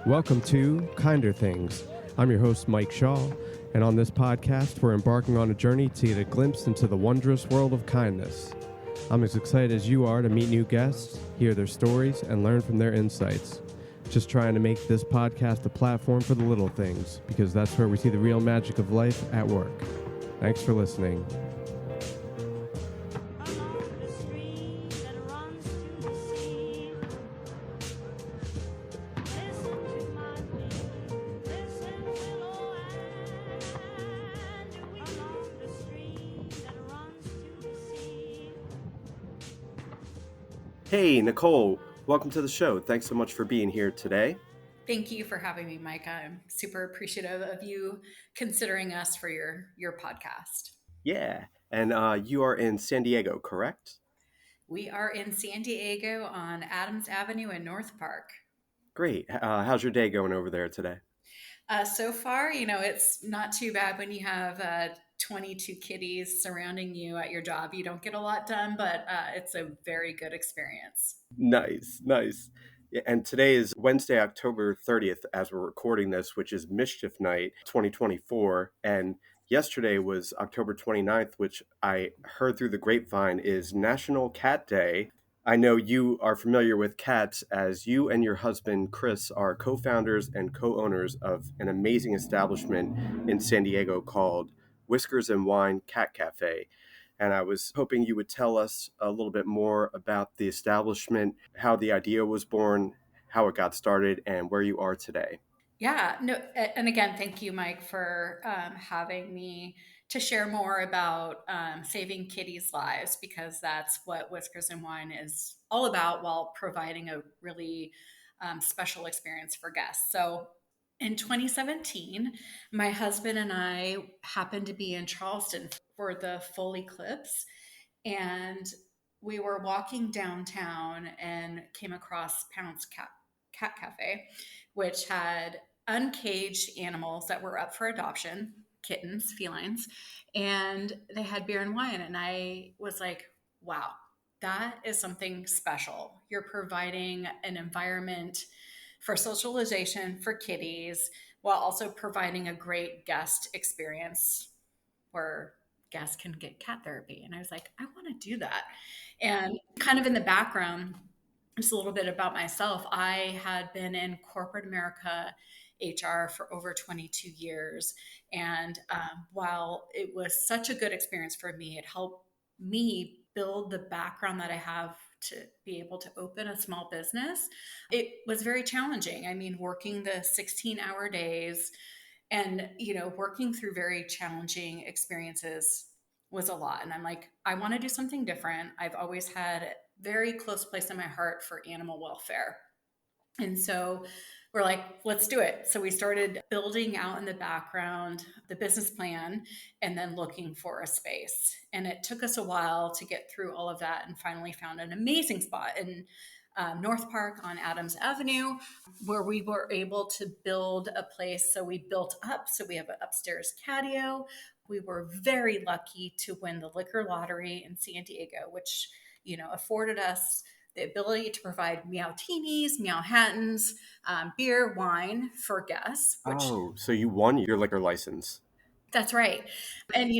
Welcome to Kinder Things. I'm your host, Mike Shaw, and on this podcast, we're embarking on a journey to get a glimpse into the wondrous world of kindness. I'm as excited as you are to meet new guests, hear their stories, and learn from their insights. Just trying to make this podcast a platform for the little things, because that's where we see the real magic of life at work. Thanks for listening. Hey, Nicole, welcome to the show. Thanks so much for being here today. Thank you for having me, Mike. I'm super appreciative of you considering us for your podcast. Yeah, and you are in San Diego, correct? We are in San Diego on Adams Avenue in North Park. Great. How's your day going over there today? So far, it's not too bad when you have 22 kitties surrounding you at your job. You don't get a lot done, but it's a very good experience. Nice. Yeah, and today is Wednesday, October 30th, as we're recording this, which is Mischief Night 2024. And yesterday was October 29th, which I heard through the grapevine is National Cat Day. I know you are familiar with cats as you and your husband, Chris, are co-founders and co-owners of an amazing establishment in San Diego called Whiskers and Wine Cat Cafe. And I was hoping you would tell us a little bit more about the establishment, how the idea was born, how it got started, and where you are today. Yeah, no, and again, thank you, Mike, for having me to share more about saving kitties' lives, because that's what Whiskers and Wine is all about, while providing a really special experience for guests. So in 2017, my husband and I happened to be in Charleston for the full eclipse, and we were walking downtown and came across Pound's Cat Cafe, which had uncaged animals that were up for adoption, kittens, felines, and they had beer and wine. And I was like, wow, that is something special. You're providing an environment for socialization for kitties while also providing a great guest experience where guests can get cat therapy. And I was like, I want to do that. And kind of in the background, just a little bit about myself. I had been in corporate America HR for over 22 years. And while it was such a good experience for me, it helped me build the background that I have to be able to open a small business. It was very challenging. I mean, working the 16-hour days and, working through very challenging experiences was a lot. And I'm like, I want to do something different. I've always had a very close place in my heart for animal welfare. And so we're like, let's do it. So we started building out in the background the business plan and then looking for a space. And it took us a while to get through all of that and finally found an amazing spot in North Park on Adams Avenue, where we were able to build a place. So we built up. So we have an upstairs patio. We were very lucky to win the liquor lottery in San Diego, which, afforded us the ability to provide meow-teenies, meow-hattons, beer, wine for guests. So you won your liquor license. That's right. And,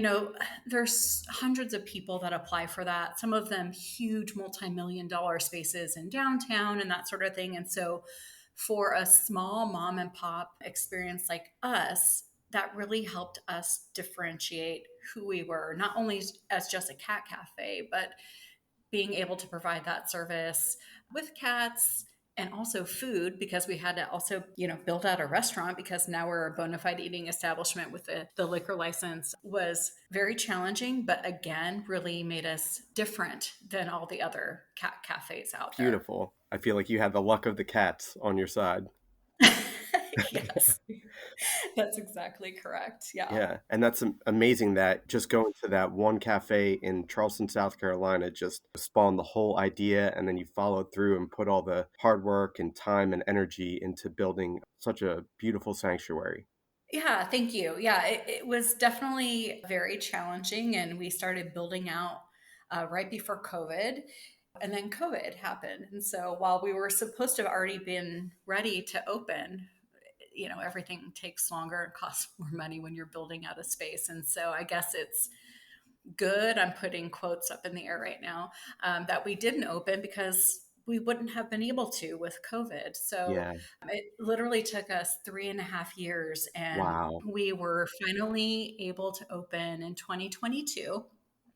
there's hundreds of people that apply for that, some of them huge multi-million-dollar spaces in downtown and that sort of thing. And so for a small mom and pop experience like us, that really helped us differentiate who we were, not only as just a cat cafe, but being able to provide that service with cats and also food, because we had to also, build out a restaurant, because now we're a bona fide eating establishment with the liquor license, was very challenging, but again, really made us different than all the other cat cafes out there. Beautiful. I feel like you had the luck of the cats on your side. Yes, that's exactly correct. Yeah. Yeah, and that's amazing that just going to that one cafe in Charleston, South Carolina, just spawned the whole idea, and then you followed through and put all the hard work and time and energy into building such a beautiful sanctuary. Yeah, thank you. Yeah, it was definitely very challenging, and we started building out right before COVID. And then COVID happened. And so while we were supposed to have already been ready to open, everything takes longer and costs more money when you're building out a space. And so I guess it's good, I'm putting quotes up in the air right now, that we didn't open because we wouldn't have been able to with COVID. So Yeah. it literally took us 3.5 years, and Wow. we were finally able to open in 2022.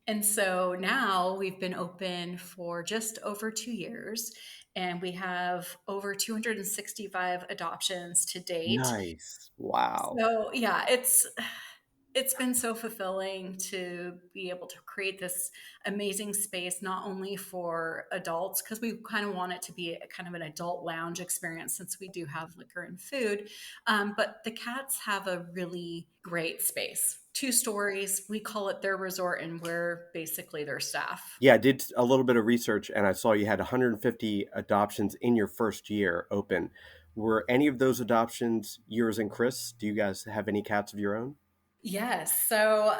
And so now we've been open for just over 2 years, and we have over 265 adoptions to date. Nice. Wow. So yeah, it's been so fulfilling to be able to create this amazing space, not only for adults, because we kind of want it to be a kind of an adult lounge experience since we do have liquor and food, but the cats have a really great space. 2 stories, we call it their resort, and we're basically their staff. Yeah, I did a little bit of research and I saw you had 150 adoptions in your first year open. Were any of those adoptions yours and Chris? Do you guys have any cats of your own? Yes. So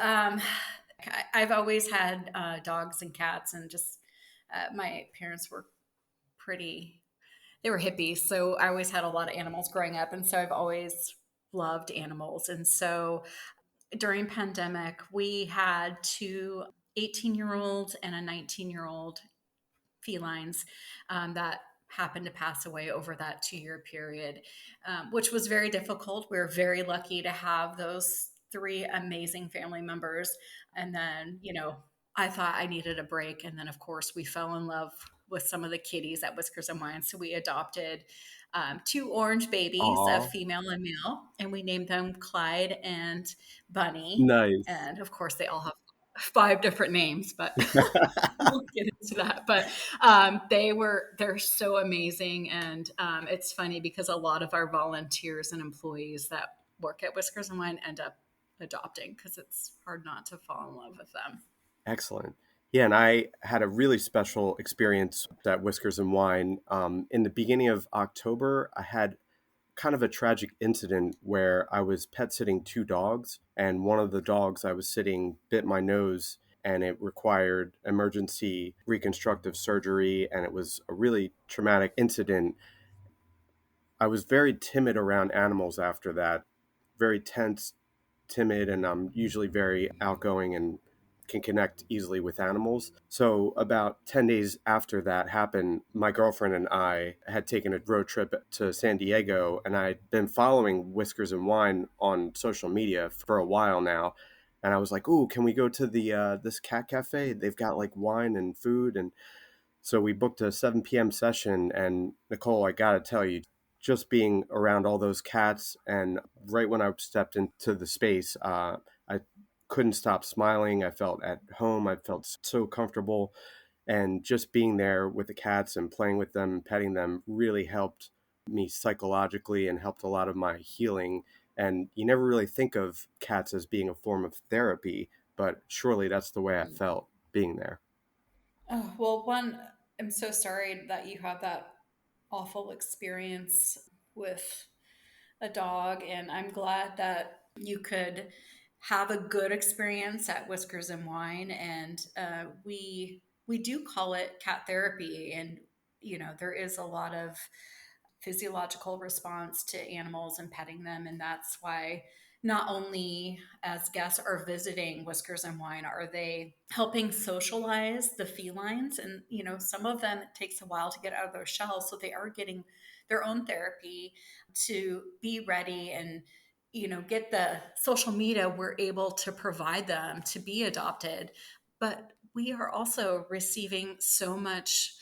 I've always had dogs and cats, and just my parents were pretty, they were hippies. So I always had a lot of animals growing up. And so I've always loved animals. And so during pandemic, we had two 18-year-old and a 19-year-old felines that happened to pass away over that 2 year period, which was very difficult. We were very lucky to have those three amazing family members. And then, I thought I needed a break. And then, of course, we fell in love with some of the kitties at Whiskers and Wine. So we adopted two orange babies, a Aw, female and male, and we named them Clyde and Bunny. nice. And of course, they all have 5 different names, but we'll get into that. But they're so amazing. And it's funny because a lot of our volunteers and employees that work at Whiskers and Wine end up adopting because it's hard not to fall in love with them. Excellent. Yeah, and I had a really special experience at Whiskers and Wine. In the beginning of October, I had kind of a tragic incident where I was pet sitting two dogs, and one of the dogs I was sitting bit my nose, and it required emergency reconstructive surgery, and it was a really traumatic incident. I was very timid around animals after that, very tense, timid, and I'm usually very outgoing and can connect easily with animals. So, about 10 days after that happened, my girlfriend and I had taken a road trip to San Diego, and I'd been following Whiskers and Wine on social media for a while now. And I was like, "Ooh, can we go to the this cat cafe? They've got like wine and food." And so we booked a 7 p.m. session. And Nicole, I gotta tell you, just being around all those cats, and right when I stepped into the space, I couldn't stop smiling. I felt at home. I felt so comfortable. And just being there with the cats and playing with them and petting them really helped me psychologically and helped a lot of my healing. And you never really think of cats as being a form of therapy, but surely that's the way I felt being there. Oh, well, one, I'm so sorry that you had that awful experience with a dog, and I'm glad that you could have a good experience at Whiskers and Wine. And we do call it cat therapy, and there is a lot of physiological response to animals and petting them. And that's why not only as guests are visiting Whiskers and Wine, are they helping socialize the felines. And, some of them, it takes a while to get out of their shells. So they are getting their own therapy to be ready and, get the social media we're able to provide them to be adopted. But we are also receiving so much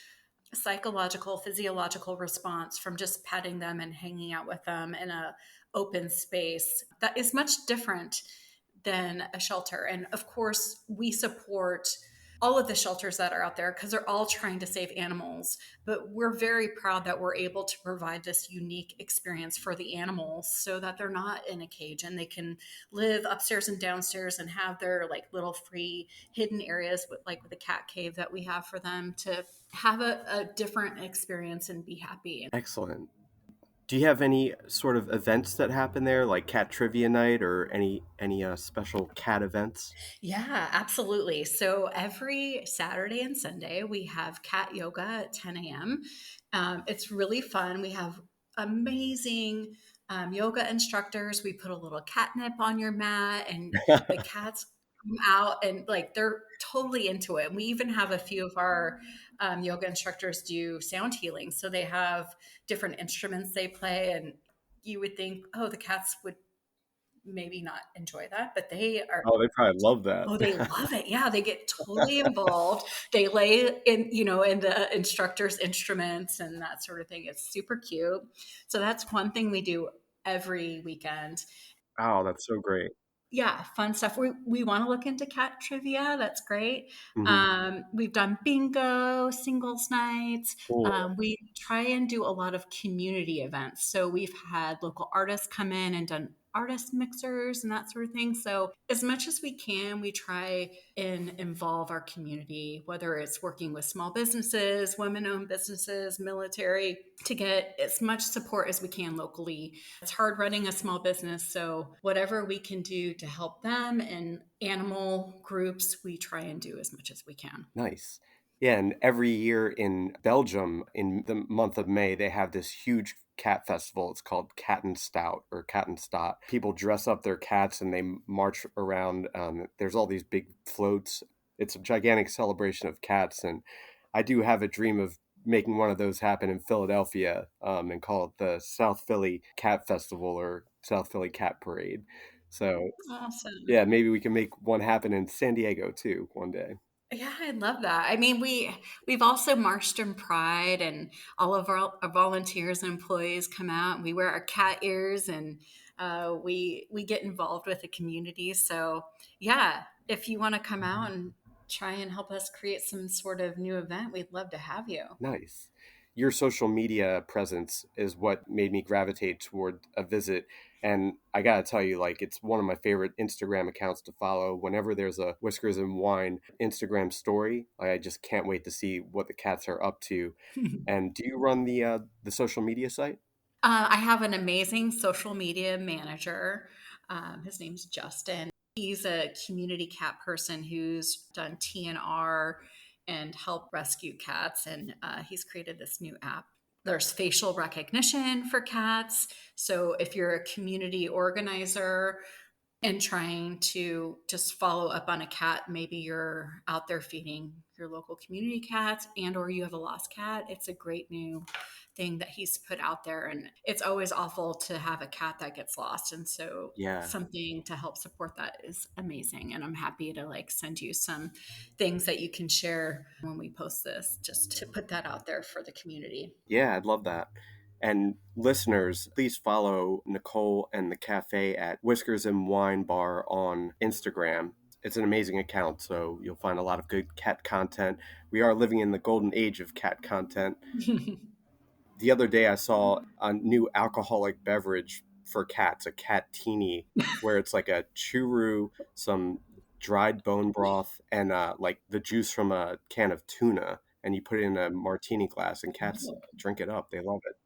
psychological, physiological response from just petting them and hanging out with them in a open space that is much different than a shelter. And of course, we support all of the shelters that are out there because they're all trying to save animals. But we're very proud that we're able to provide this unique experience for the animals so that they're not in a cage and they can live upstairs and downstairs and have their like little free hidden areas with the cat cave that we have for them to have a different experience and be happy. Excellent. Do you have any sort of events that happen there, like cat trivia night or any special cat events? Yeah, absolutely. So every Saturday and Sunday, we have cat yoga at 10 a.m. It's really fun. We have amazing yoga instructors. We put a little catnip on your mat, and the cats come out and like they're totally into it. And we even have a few of our yoga instructors do sound healing. So they have different instruments they play, and you would think, oh, the cats would maybe not enjoy that, but they are. Oh, they probably love that. Oh, they love it. Yeah, they get totally involved. They lay in, in the instructor's instruments and that sort of thing. It's super cute. So that's one thing we do every weekend. Oh, that's so great. Yeah, fun stuff. We want to look into cat trivia. That's great. Hmm. We've done bingo, singles nights. Cool. We try and do a lot of community events. So we've had local artists come in and done artist mixers and that sort of thing. So as much as we can, we try and involve our community, whether it's working with small businesses, women-owned businesses, military, to get as much support as we can locally. It's hard running a small business, so whatever we can do to help them and animal groups, we try and do as much as we can. Nice. Yeah, and every year in Belgium, in the month of May, they have this huge cat festival. It's called Cat and Stout or Cat and Stot. People dress up their cats and they march around. There's all these big floats. It's a gigantic celebration of cats, and I do have a dream of making one of those happen in Philadelphia, and call it the South Philly Cat Festival or South Philly Cat Parade. So Awesome. yeah, maybe we can make one happen in San Diego too one day. Yeah, I love that. I mean, we've also marched in Pride, and all of our volunteers and employees come out, and we wear our cat ears, and we get involved with the community. So, yeah, if you want to come out and try and help us create some sort of new event, we'd love to have you. Nice. Your social media presence is what made me gravitate toward a visit. And I gotta tell you, like, it's one of my favorite Instagram accounts to follow. Whenever there's a Whiskers and Wine Instagram story, I just can't wait to see what the cats are up to. And do you run the social media site? I have an amazing social media manager. His name's Justin. He's a community cat person who's done TNR and helped rescue cats. And he's created this new app. There's facial recognition for cats. So if you're a community organizer and trying to just follow up on a cat, maybe you're out there feeding your local community cats and or you have a lost cat, it's a great new thing that he's put out there. And it's always awful to have a cat that gets lost, and so Yeah. something to help support that is amazing. And I'm happy to like send you some things that you can share when we post this, just to put that out there for the community. Yeah, I'd love that. And listeners, please follow Nicole and the cafe at Whiskers and Wine Bar on Instagram. It's an amazing account, so you'll find a lot of good cat content. We are living in the golden age of cat content. The other day, I saw a new alcoholic beverage for cats, a cat teeny, where it's like a churu, some dried bone broth, and like the juice from a can of tuna, and you put it in a martini glass, and cats drink it up. They love it.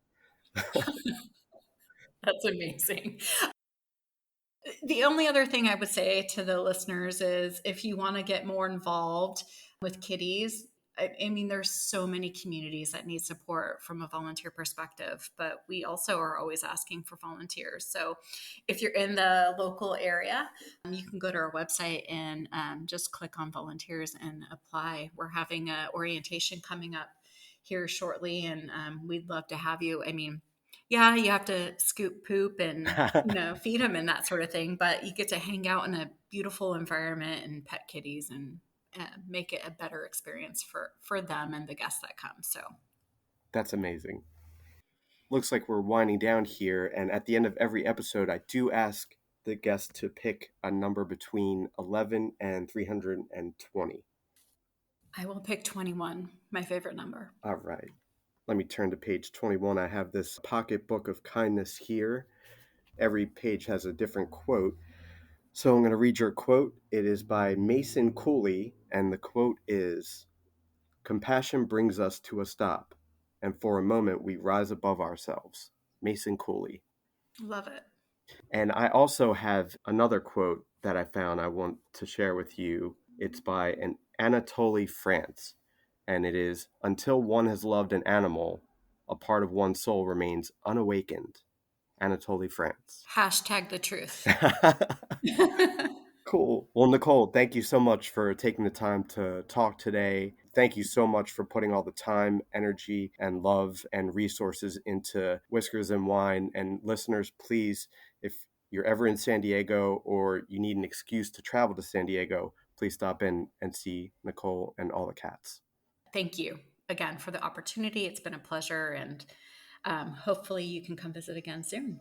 That's amazing. The only other thing I would say to the listeners is if you want to get more involved with kitties, I mean, there's so many communities that need support from a volunteer perspective, but we also are always asking for volunteers. So if you're in the local area, you can go to our website and just click on volunteers and apply. We're having a orientation coming up here shortly, and we'd love to have you. I mean, yeah, you have to scoop poop and feed them and that sort of thing, but you get to hang out in a beautiful environment and pet kitties and make it a better experience for them and the guests that come. So That's amazing. Looks like we're winding down here, and at the end of every episode, I do ask the guest to pick a number between 11 and 320. I will pick 21, my favorite number. All right. Let me turn to page 21. I have this pocketbook of kindness here. Every page has a different quote. So I'm going to read your quote. It is by Mason Cooley, and the quote is: Compassion brings us to a stop, and for a moment we rise above ourselves. Mason Cooley. Love it. And I also have another quote that I found I want to share with you. It's by an Anatole France, and it is, "Until one has loved an animal, a part of one's soul remains unawakened." Anatole France. Hashtag the truth. Cool. Well, Nicole, thank you so much for taking the time to talk today. Thank you so much for putting all the time, energy, and love and resources into Whiskers and Wine. And listeners, please, if you're ever in San Diego or you need an excuse to travel to San Diego, please stop in and see Nicole and all the cats. Thank you again for the opportunity. It's been a pleasure, and hopefully you can come visit again soon.